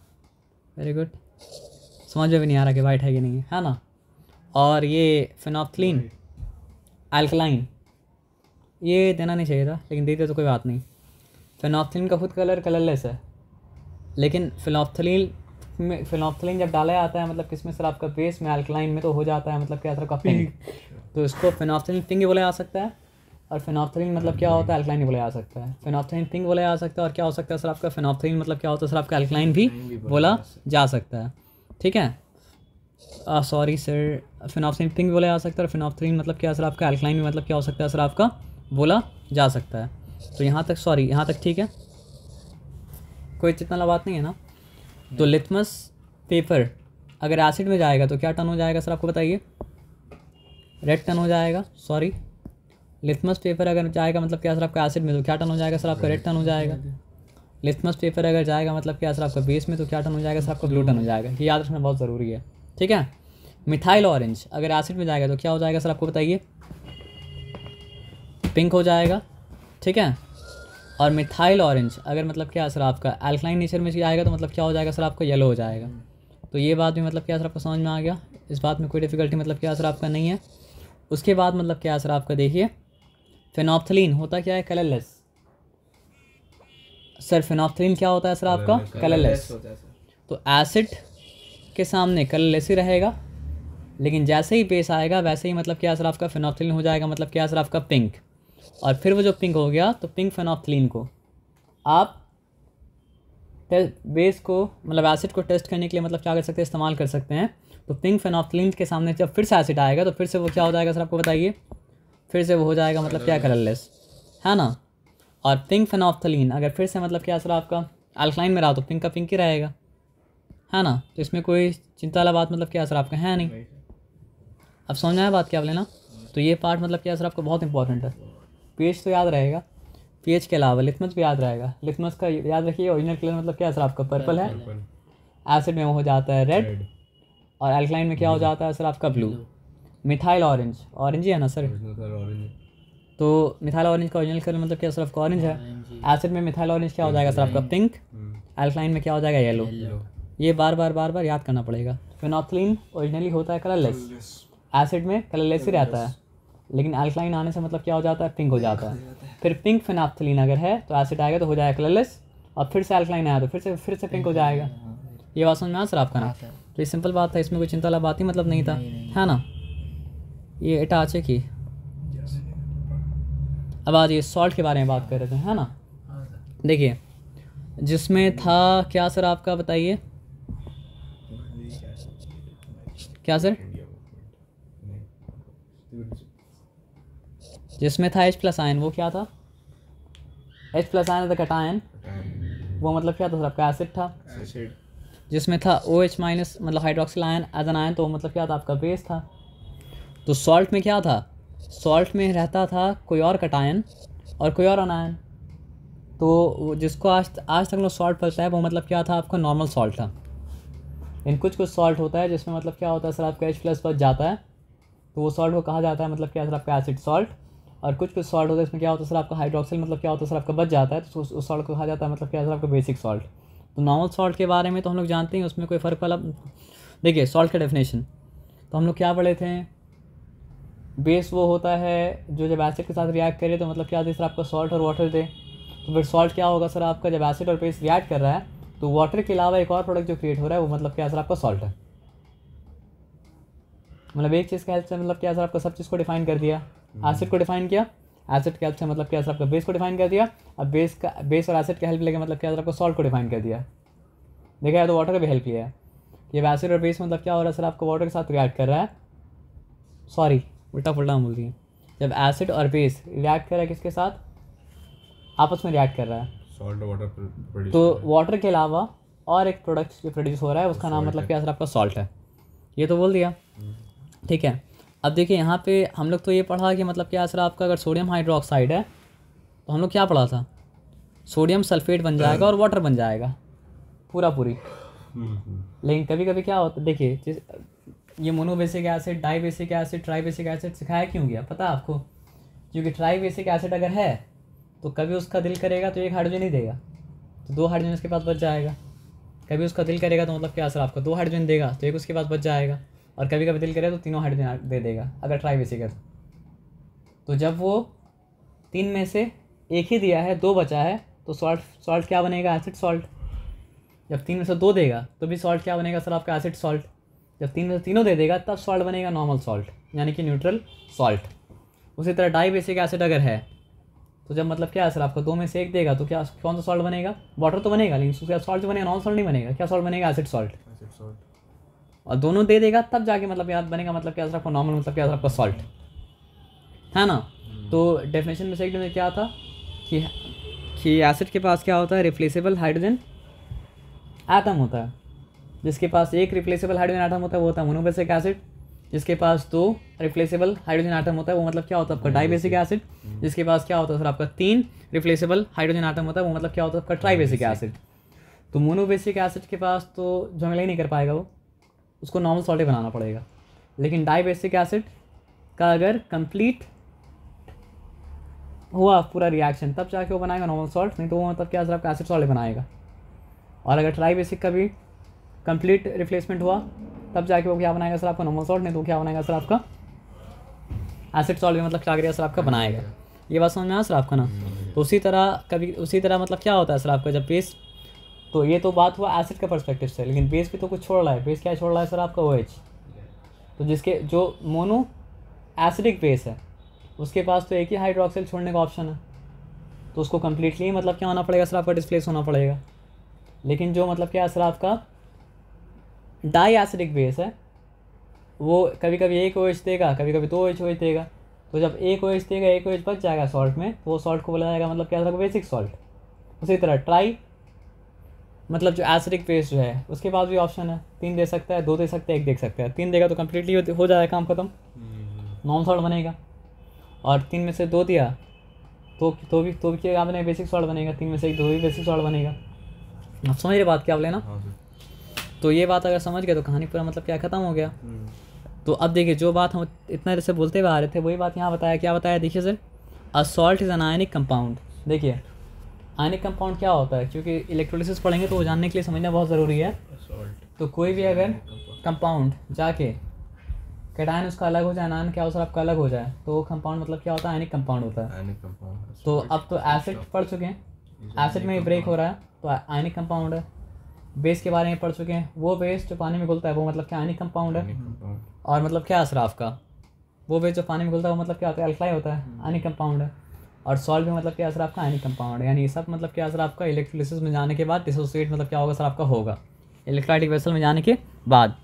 वेरी गुड, समझ में भी नहीं आ रहा कि वाइट है कि नहीं है ना। और ये फिनॉप्थलीन अल्कलाइन, ये देना नहीं चाहिए था लेकिन देते तो कोई बात नहीं। फिनॉप्थलीन का खुद कलर कलरलेस है, लेकिन फिनॉप्थलीन जब डाला जाता है मतलब किसमें सर आपका, बेस में, अल्कलाइन में, तो हो जाता है मतलब क्या सर का, पिंक। तो इसको फिनॉप्थलीन पिंक ही बोला जा सकता है, और फिनॉप्थलीन मतलब क्या होता है, अल्कलाइन ही बोला जा सकता है। फिनॉप्थलीन पिंक बोला जा सकता है, और क्या हो सकता है सर आपका, फिनॉप्थलीन मतलब क्या होता है सर आपका, अल्कलाइन भी बोला जा सकता है, ठीक है। सॉरी सर, फिनॉप्थलीन पिंक बोला जा सकता है, और फिनॉप्थलीन मतलब क्या सर आपका, अल्कलाइन भी मतलब क्या हो सकता है सर आपका, बोला जा सकता है। तो यहाँ तक, सॉरी यहाँ तक ठीक है, कोई चिंता बात नहीं है ना। तो लिथमस पेपर अगर एसिड में जाएगा तो क्या टर्न हो जाएगा सर आपको बताइए, रेड टर्न हो जाएगा। सॉरी, लिथमस पेपर अगर जाएगा मतलब क्या सर आपका, एसिड में, तो क्या टर्न हो जाएगा सर आपका, रेड टर्न हो जाएगा। लिथमस पेपर अगर जाएगा मतलब क्या सर आपका, बेस में, तो क्या टर्न हो जाएगा सर आपका, ब्लू टर्न हो जाएगा। ये याद रखना बहुत ज़रूरी है, ठीक है। मिथाइल ऑरेंज अगर एसिड में जाएगा तो क्या हो जाएगा सर आपको बताइए, पिंक हो जाएगा, ठीक है। और मिथाइल ऑरेंज अगर मतलब क्या सर आपका, अल्कलाइन नेचर में जाएगा तो मतलब क्या हो जाएगा सर आपका, येलो हो जाएगा। तो ये बात भी मतलब क्या सर आपको समझ में आ गया, इस बात में कोई डिफिकल्टी मतलब क्या सर आपका नहीं है। उसके बाद मतलब क्या है सर आपका, देखिए फेनोप्थलीन होता क्या है, कलरलेस। सर फेनोप्थलीन क्या होता है सर आपका, कलरलेस। होता है सर। तो एसिड के सामने कलरलेस ही रहेगा, लेकिन जैसे ही बेस आएगा वैसे ही मतलब क्या है सर आपका, फेनोप्थलीन हो जाएगा, मतलब क्या है सर आपका, पिंक। और फिर वो जो पिंक हो गया तो पिंक फेनोप्थलीन को आप बेस को मतलब एसिड को टेस्ट करने के लिए मतलब क्या कर सकते हैं, इस्तेमाल कर सकते हैं। तो पिंक फेनोप्थलीन के सामने जब फिर से एसिड आएगा तो फिर से वो क्या हो जाएगा सर आपको बताइए, फिर से वो हो जाएगा मतलब क्या, कलरलेस, है ना। और पिंक फेनोप्थलीन अगर फिर से मतलब क्या सर आपका अल्कलाइन में रहा तो पिंक का पिंक ही रहेगा, है ना। तो इसमें कोई चिंता वाला बात मतलब क्या सर आपका है नहीं। अब समझ में आया बात क्या बोले ना। तो ये पार्ट मतलब क्या सर आपको बहुत इंपॉर्टेंट है। पीएच तो याद रहेगा, पीएच के अलावा लिथमस भी याद रहेगा। लिथमस का याद रखिए ओरिजिनल कलर मतलब क्या सर आपका, पर्पल है। एसिड में वो हो जाता है रेड, और अल्कलाइन में क्या हो जाता है सर आपका, ब्लू। मिथाइल ऑरेंज, ऑरेंज ही है ना सर। तो मिथाइल ऑरेंज का ओरिजिनल कलर मतलब क्या सर आपका, ऑरेंज है। एसिड में मिथाइल ऑरेंज क्या हो जाएगा सर आपका, पिंक। अल्कलाइन में क्या हो जाएगा, येलो। ये बार बार याद करना पड़ेगा। फेनोप्थलीन ओरिजिनली होता है कलरलेस, एसिड में कलरलेस ही रहता है, लेकिन अल्कलाइन आने से मतलब क्या हो जाता है, पिंक हो जाता है। फिर पिंक फेनोप्थलीन अगर है तो एसिड आएगा तो हो जाएगा कलरलेस, और फिर से अल्कलाइन आया तो फिर से पिंक हो जाएगा। ये बात समझ में आ सर आपका ना। तो ये सिंपल बात था, इसमें कोई चिंता वाला बात ही मतलब नहीं था, है ना। ये इटाचे की। अब आज ये सॉल्ट के बारे में बात कर रहे थे, है ना। देखिए जिसमें था क्या सर आपका, बताइए क्या सर, जिसमें था H+ आयन, वो क्या था, H+ आयन था कटायन, वो मतलब क्या था सर आपका, एसिड था। जिसमें था OH- मतलब hydroxyl ion as anion, तो मतलब क्या था आपका, बेस था। तो सॉल्ट में क्या था, सॉल्ट में रहता था कोई और कटायन और कोई और अनायन। तो जिसको आज तक लोग सॉल्ट पड़ता है वो मतलब क्या था आपका, नॉर्मल सॉल्ट था। इन कुछ सॉल्ट होता है जिसमें मतलब क्या होता है सर आपका H+ बच जाता है, तो वो सॉल्ट को कहा जाता है मतलब क्या सर आपका, एसिड सॉल्ट। और कुछ सॉल्ट होता है इसमें क्या होता है सर आपका, हाइड्रोक्सिल मतलब क्या होता है सर आपका, बच जाता है, तो उस सॉल्ट को कहा जाता है मतलब क्या सर आपका, बेसिक सॉल्ट। तो नॉर्मल सॉल्ट के बारे में तो हम लोग जानते हैं, उसमें कोई फ़र्क वाला। देखिए सॉल्ट का डेफिनेशन तो हम लोग क्या पढ़े थे, बेस वो होता है जो जब एसिड के साथ रिएक्ट करे तो मतलब क्या सर आपका, सॉल्ट और वाटर दे। तो फिर सॉल्ट क्या होगा सर आपका, जब एसिड और बेस रिएक्ट कर रहा है तो वाटर के अलावा एक और प्रोडक्ट जो क्रिएट हो रहा है वो मतलब क्या सर आपका, सॉल्ट है। मतलब एक चीज़ का हेल्प से मतलब क्या सर आपका, सब चीज़ को डिफाइन कर दिया। एसिड को डिफाइन किया, एसिड के हेल्प से मतलब क्या सर आपका, बेस को डिफाइन कर दिया। अब बेस और एसिड का हेल्प लेके मतलब क्या सर आपका, सॉल्ट को डिफाइन कर दिया। देखा है तो वाटर का भी हेल्प किया है कि अब एसिड और बेस मतलब क्या हो रहा है सर आपका, वाटर के साथ रिएक्ट कर रहा है। सॉरी उल्टा पुल्टा बोल दिए। जब एसिड और बेस रिएक्ट कर रहा है किसके साथ, आपस में रिएक्ट कर रहा है, सॉल्ट वाटर, तो वाटर के अलावा और एक प्रोडक्ट जो प्रोड्यूस हो रहा है उसका नाम मतलब क्या सर आपका, सॉल्ट है। ये तो बोल दिया, ठीक है। अब देखिए यहाँ पे हम लोग तो ये पढ़ा कि मतलब क्या सर आपका, अगर सोडियम हाइड्रोक्साइड है तो हम लोग क्या पढ़ा था, सोडियम सल्फेट बन जाएगा और वाटर बन जाएगा पूरी। लेकिन कभी कभी क्या होता है, देखिए ये monobasic acid, dibasic acid, tribasic acid सिखाया क्यों गया पता है आपको, क्योंकि ट्राइबेसिक एसिड अगर है तो कभी उसका दिल करेगा तो एक हाइड्रोजन ही देगा, तो 2 हाइड्रोजन उसके पास बच जाएगा। कभी उसका दिल करेगा तो मतलब क्या सर आपका, 2 हाइड्रोजन देगा तो एक उसके पास बच जाएगा। और कभी कभी दिल करे तो 3 हाइड्रोजन दे देगा अगर ट्राइबेसिक है तो जब वो 3 में से एक ही दिया है, 2 बचा है, तो सॉल्ट क्या बनेगा, एसिड सॉल्ट। जब 3 में से 2 देगा तो भी सॉल्ट क्या बनेगा सर आपका, एसिड सॉल्ट। जब 3 में से तीनों दे देगा तब सॉल्ट बनेगा नॉर्मल सॉल्ट, यानी कि न्यूट्रल सॉल्ट। उसी तरह डाइबेसिक एसिड अगर है तो जब मतलब क्या है सर आपका, 2 में से 1 देगा तो क्या कौन सा सॉल्ट बनेगा, वाटर तो बनेगा, लेकिन उसका सॉल्ट जो बनेगा नॉन सॉल्ट नहीं बनेगा, क्या सॉल्ट बनेगा, एसिड सॉल्ट। और दोनों दे देगा तब जाके मतलब याद बनेगा मतलब क्या सर आपका, नॉर्मल मतलब क्या सर आपका, सॉल्ट, है ना। तो डेफिनेशन में से क्या था कि एसिड के पास क्या होता है, रिप्लेसेबल हाइड्रोजन एटम होता है। जिसके पास एक रिप्लेसेबल हाइड्रोजन एटम होता है वो होता है मोनोबेसिक एसिड। जिसके पास 2 रिप्लेसेबल हाइड्रोजन एटम होता है वो मतलब क्या होता है आपका, डाइबेसिक एसिड। जिसके पास क्या होता है सर आपका, 3 रिप्लेसेबल हाइड्रोजन एटम होता है वो मतलब क्या होता है आपका, ट्राइबेसिक एसिड। तो मोनोबेसिक एसिड के पास तो झमेला ही नहीं कर पाएगा वो, उसको नॉर्मल सॉल्ट ही बनाना पड़ेगा। लेकिन डाइबेसिक एसिड का अगर कंप्लीट हुआ पूरा रिएक्शन तब जाके वो बनाएगा नॉर्मल सॉल्ट, नहीं तो वो मतलब क्या सर आपका, एसिड सॉल्ट बनाएगा। और अगर ट्राइबेसिक का भी कंप्लीट रिप्लेसमेंट हुआ तब जाके वो क्या बनाएगा सर आपका, नॉर्मल सॉल्ट, नहीं तो क्या बनाएगा सर आपका, एसिड सॉल्ट भी मतलब क्या करेगा सर आपका बनाएगा। ये बात समझ में आया सर आपका ना। तो उसी तरह मतलब क्या होता है सर आपका जब बेस, तो ये तो बात हुआ एसिड का पर्सपेक्टिव से, लेकिन बेस भी तो कुछ छोड़ रहा है। बेस क्या छोड़ रहा है सर आपका OH। तो जिसके जो मोनो एसिडिक बेस है उसके पास तो एक ही हाइड्रोक्सिल छोड़ने का ऑप्शन है, तो उसको कम्प्लीटली मतलब क्या होना पड़ेगा सर आपका डिस्प्लेस होना पड़ेगा। लेकिन जो मतलब क्या है सर आपका डाई एसिडिक बेस है वो कभी कभी एक OH देगा, कभी कभी 2 OH देगा। तो जब एक OH देगा, एक OH बच जाएगा सॉल्ट में, तो वो सॉल्ट को बोला जाएगा मतलब क्या सर बेसिक सॉल्ट। उसी तरह ट्राई मतलब जो एसिडिक बेस जो है उसके पास भी ऑप्शन है, 3 दे सकता है, 2 दे सकता है, 1 दे सकता है। 3 देगा तो कम्प्लीटली हो जाएगा काम खत्म, नॉन सॉल्ट बनेगा। और 3 में से 2 दिया तो भी क्या बनेगा बेसिक सॉल्ट बनेगा। 3 में से 1 2 भी बेसिक सॉल्ट बनेगा। आप समझ रहे बात क्या आप लेना। तो ये बात अगर समझ गए तो कहानी पूरा मतलब क्या ख़त्म हो गया। तो अब देखिए जो बात हम इतना देर से बोलते हुए आ रहे थे वही बात यहाँ बताया। क्या बताया देखिए sir, a salt is an ionic compound. देखिए आयनिक कंपाउंड क्या होता है, क्योंकि इलेक्ट्रोलिसिस पढ़ेंगे तो वो जानने के लिए समझना बहुत ज़रूरी है। तो कोई भी अगर कंपाउंड जाके कैटायन उसका अलग हो जाए, आयन क्या होता है आपका अलग हो जाए, तो वो कंपाउंड मतलब क्या होता है आयनिक कंपाउंड होता है। तो अब तो एसिड पढ़ चुके हैं, एसिड में ही ब्रेक हो रहा है तो आयनिक कंपाउंड है। बेस के बारे में पढ़ चुके हैं, वो बेस जो पानी में घुलता है वो मतलब क्या आयनिक कंपाउंड है। और मतलब क्या असर आपका वो बेस जो पानी में घुलता है वो मतलब क्या होता है अल्कलाई होता है, आयनिक कंपाउंड है। और सॉल्ट भी मतलब क्या असर आपका आयनिक कंपाउंड है। यानी ये सब मतलब क्या असर आपका इलेक्ट्रोलिसिस में जाने के बाद डिसोसिएट मतलब क्या होगा सर आपका होगा इलेक्ट्रोलाइटिक वेसल में जाने के बाद।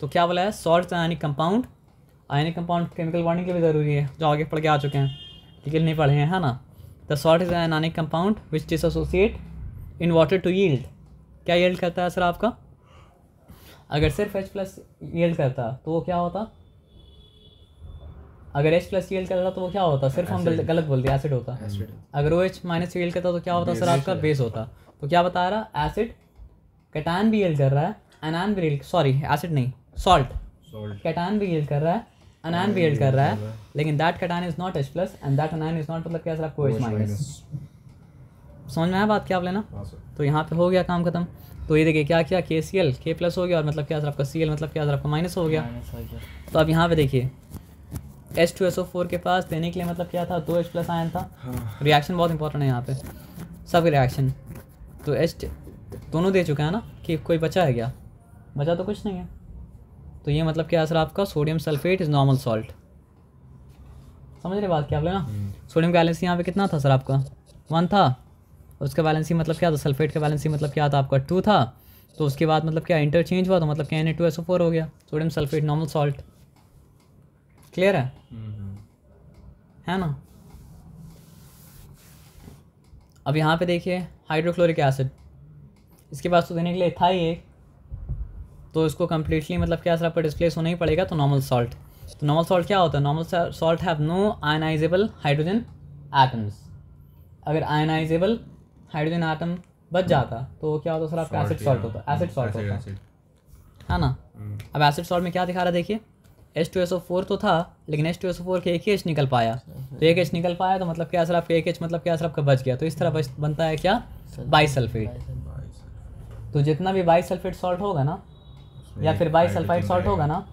तो क्या बोला है salt ionic compound. Ionic compound chemical bonding के लिए भी ज़रूरी है, जो आगे पढ़ के आ चुके हैं, लेकिन नहीं पढ़े हैं है ना। The salt is an ionic compound which dissociate in water to yield. क्या यील्ड करता है सर आपका, अगर सिर्फ H+ यील्ड करता तो वो क्या होता, अगर H+ यील्ड करता तो वो क्या होता, सिर्फ हम गलत बोल दिया एसिड होता। अगर OH- यील्ड करता तो क्या होता सर आपका बेस होता। तो क्या बता रहा एसिड कैटायन भी यील्ड कर रहा है, एनायन भी एसिड नहीं सॉल्ट कैटायन भी यील्ड कर रहा है, एनायन भी यील्ड कर रहा है, लेकिन that cation is not H+ and that anion is not मतलब क्या सर आपको OH-। समझ में आया बात क्या आप लेना। तो यहाँ पे हो गया काम खत्म। तो ये देखिए क्या किया KCl K+ हो गया और मतलब क्या सर आपका Cl मतलब क्या सर आपका माइनस हो गया। तो अब यहाँ पे देखिए H2SO4 के पास देने के लिए मतलब क्या था 2 H+ आयन था। रिएक्शन बहुत इंपॉर्टेंट है यहाँ पे सब रिएक्शन। तो H दोनों दे चुका है ना, कि कोई बचा है क्या, बचा तो कुछ नहीं है। तो ये मतलब क्या सर आपका sodium sulphate is normal salt. समझ रहे बात क्या आप लेना। सोडियम का वैलेंसी यहाँ पे कितना था सर आपका 1 था, उसका वैलेंसी मतलब क्या था सल्फेट का वैलेंसी मतलब क्या था आपका 2 था। तो उसके बाद मतलब क्या इंटरचेंज हुआ तो मतलब क्या Na2SO4 हो गया, sodium sulphate normal salt. Clear है ना। अब यहाँ पे देखिए हाइड्रोक्लोरिक एसिड, इसके पास तो देने के लिए था ही एक, तो इसको कम्प्लीटली मतलब क्या सर आपको डिस्प्लेस होना ही पड़ेगा। तो नॉर्मल सॉल्ट, तो नॉर्मल सॉल्ट क्या होता है, normal salt have no ionisable hydrogen atoms. अगर आयनाइजेबल हाइड्रोजन एटम बच जाता तो क्या होता सर आपका एसिड सॉल्ट होता, एसिड सॉल्ट होता है ना। अब एसिड सॉल्ट में क्या दिखा रहा है देखिए H2SO4 तो था, लेकिन H2SO4 के एक ही H निकल पाया। तो एक H निकल पाया तो मतलब क्या सर आपका एक H मतलब क्या सर आपका बच गया। तो इस तरह बनता है क्या बाइसल्फेट। तो जितना भी बाइसल्फेट सॉल्ट होगा ना, या फिर बाइसल्फाइड सॉल्ट होगा ना,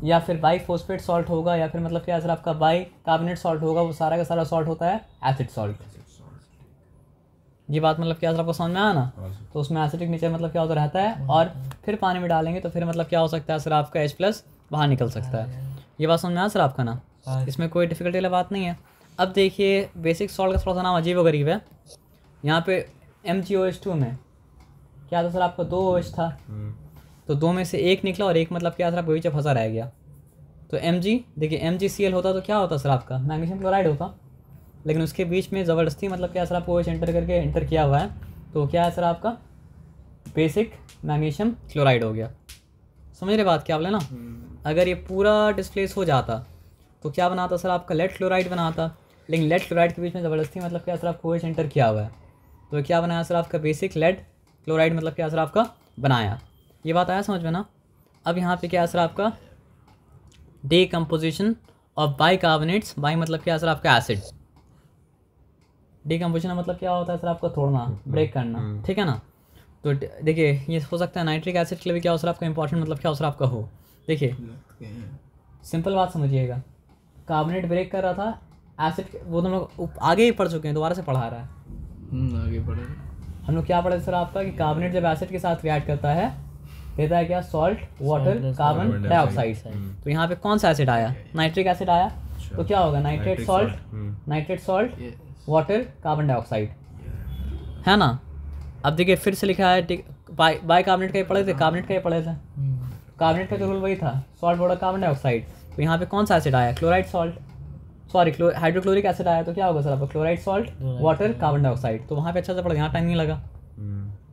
या फिर बाइफॉस्फेट सॉल्ट होगा, या फिर मतलब क्या सर आपका बाइकार्बोनेट सॉल्ट होगा, वो सारा का सारा सॉल्ट होता है एसिड सॉल्ट। ये बात मतलब क्या सर आपको समझ में आया ना। तो उसमें एसिडिक नेचर मतलब क्या होता रहता है, और फिर पानी में डालेंगे तो फिर मतलब क्या हो सकता है सर आपका H+ बाहर निकल सकता है। ये बात समझ में आया सर आपका ना, इसमें कोई डिफिकल्टी वाली बात नहीं है। अब देखिए बेसिक सॉल्ट का थोड़ा सा नाम अजीब व गरीब है। यहाँ पे MgOH2 में क्या था सर आपका 2 OH था, तो 2 में से 1 निकला और 1 मतलब क्या था आपका बीच में फंसा रह गया। तो Mg देखिए MgCl होता तो क्या होता सर आपका मैग्नीशियम क्लोराइड होता, लेकिन उसके बीच में ज़बरदस्ती मतलब क्या सर आपको OH एंटर किया हुआ है, तो क्या है सर आपका बेसिक मैग्नीशियम क्लोराइड हो गया। समझ रहे बात क्या आप लेना। अगर ये पूरा डिस्प्लेस हो जाता तो क्या बनाता सर आपका लेड क्लोराइड बनाता, लेकिन लेड क्लोराइड के बीच में ज़बरदस्ती मतलब क्या सर आपको OH एंटर किया हुआ है, तो क्या बनाया सर आपका बेसिक लेड क्लोराइड मतलब क्या सर आपका बनाया। ये बात आया समझ में ना। अब यहाँ पे क्या है सर आपका डीकम्पोजिशन ऑफ बाइकार्बोनेट्स, बाई मतलब क्या सर आपका एसिड। डीकम्पोजिशन मतलब क्या होता है सर आपका तोड़ना, ब्रेक करना, ठीक है ना। तो देखिए ये हो सकता है नाइट्रिक एसिड के लिए भी क्या हो सर आपका इंपॉर्टेंट मतलब क्या हो सर आपका हो। देखिए सिंपल बात समझिएगा, कार्बोनेट ब्रेक कर रहा था एसिड, वो तुम लोग आगे ही पढ़ चुके हैं, दोबारा से पढ़ा रहा है। आगे बढ़े। हम लोग क्या पढ़े सर आपका कि कार्बोनेट जब एसिड के साथ रिएक्ट करता है देता है क्या, सॉल्ट, वाटर, कार्बन डाइऑक्साइड। तो यहाँ पे कौन सा एसिड आया, नाइट्रिक एसिड आया, तो क्या होगा, nitrate salt, nitrate salt, water, carbon dioxide, है ना। अब देखिए फिर से लिखा है बाई कार्बोनेट का ही पढ़े थे, कार्बोनेट का ही पढ़े थे, कार्बोनेट का जो रूल वही था, सॉल्ट, वाटर, कार्बन डाइऑक्साइड। तो यहाँ पे कौन सा एसिड आया, chloride salt, sorry hydrochloric acid आया, तो क्या होगा सर आपका, chloride salt, water, carbon dioxide. तो वहाँ पे अच्छा से पढ़े, यहाँ टाइम नहीं लगा,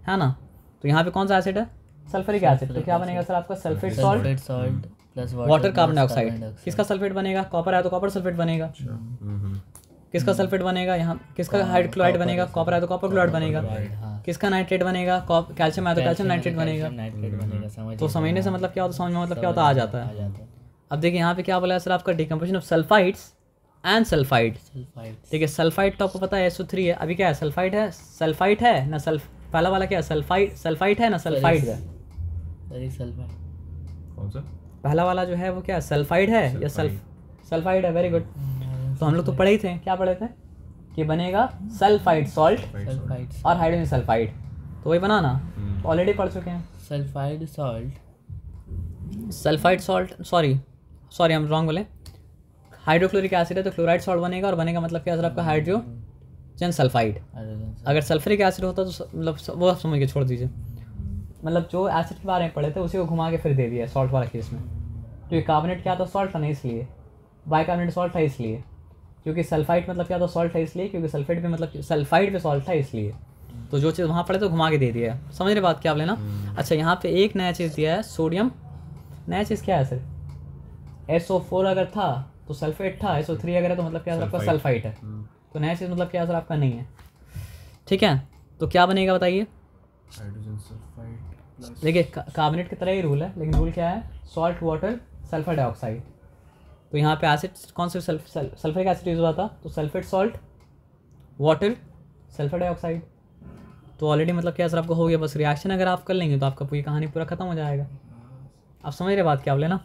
है ना। तो यहाँ पे कौन सा एसिड है, सल्फ्यूरिक एसिड, तो क्या बनेगा सर आपका, sulphate salt plus water, carbon dioxide. किसका सल्फेट बनेगा, कॉपर है तो कॉपर सल्फेट बनेगा। किसका सल्फेट बनेगा यहाँ, किसका हाइड्रोक्लोराइड बनेगा, कॉपर है तो कॉपर क्लोराइड बनेगा। किसका नाइट्रेट बनेगा, कैल्शियम है तो कैल्शियम नाइट्रेट बनेगा। तो समझने से मतलब क्या होता है, समझ में मतलब क्या होता आ जाता है। अब देखिए यहाँ पे क्या बोला है सर आपका, decomposition of sulphides and sulphide. ठीक है, सल्फाइड तो आपको पता है SO3 है, अभी क्या है, सल्फाइड है, सल्फाइड है ना, पहला वाला क्या है, सल्फाइड है ना, सल्फाइड है, कौन सा पहला वाला जो है वो क्या है, सल्फाइड है या सल्फाइड है, वेरी गुड। तो हम लोग तो पढ़े ही थे, क्या पढ़े थे कि बनेगा सल्फाइड सॉल्ट और हाइड्रोजन सल्फाइड, तो वही बना ना, तो ऑलरेडी पढ़ चुके हैं। सल्फाइड सॉल्ट, सॉरी हम रॉन्ग बोले, हाइड्रोक्लोरिक एसिड है तो क्लोराइड सॉल्ट बनेगा, और बनेगा मतलब क्या सर आपका, हाइड्रोजन सल्फाइड। अगर सल्फ्यूरिक एसिड होता तो मतलब वो आप समझ के छोड़ दीजिए, मतलब जो एसिड के बारे में पढ़े थे उसी को घुमा के फिर दे दिया सॉल्ट वाला केस में, क्योंकि कार्बोनेट क्या था, सॉल्ट था ना इसलिए, बाइकार्बोनेट सॉल्ट था इसलिए, क्योंकि सल्फाइड मतलब क्या था, सॉल्ट था इसलिए, क्योंकि सल्फेट पे मतलब सल्फाइड पे सॉल्ट था इसलिए। तो जो चीज़ वहाँ पढ़े तो घुमा के दे दिया है, समझ रहे बात क्या आप लेना। अच्छा यहाँ पे एक नया चीज़ दिया है, सोडियम, नया चीज़ क्या है सर, SO4 अगर था तो सल्फेट था, SO3 अगर है तो मतलब क्या सर आपका सल्फाइड है, तो नया चीज़ मतलब क्या सर आपका नहीं है। ठीक है, तो क्या बनेगा बताइए, हाइड्रोजन सल्फाइड। देखिए कार्बोनेट की तरह ही रूल है, लेकिन रूल क्या है, सॉल्ट, वाटर, सल्फर डाइऑक्साइड। तो यहाँ पे एसिड कौन से, सल्फ्यूरिक एसिड यूज हुआ था, तो sulphate salt, water, sulphur dioxide. तो ऑलरेडी मतलब क्या सर आपको हो गया, बस रिएक्शन अगर आप कर लेंगे तो आपका पूरी कहानी पूरा खत्म हो जाएगा। आप समझ रहे बात क्या आप लेना।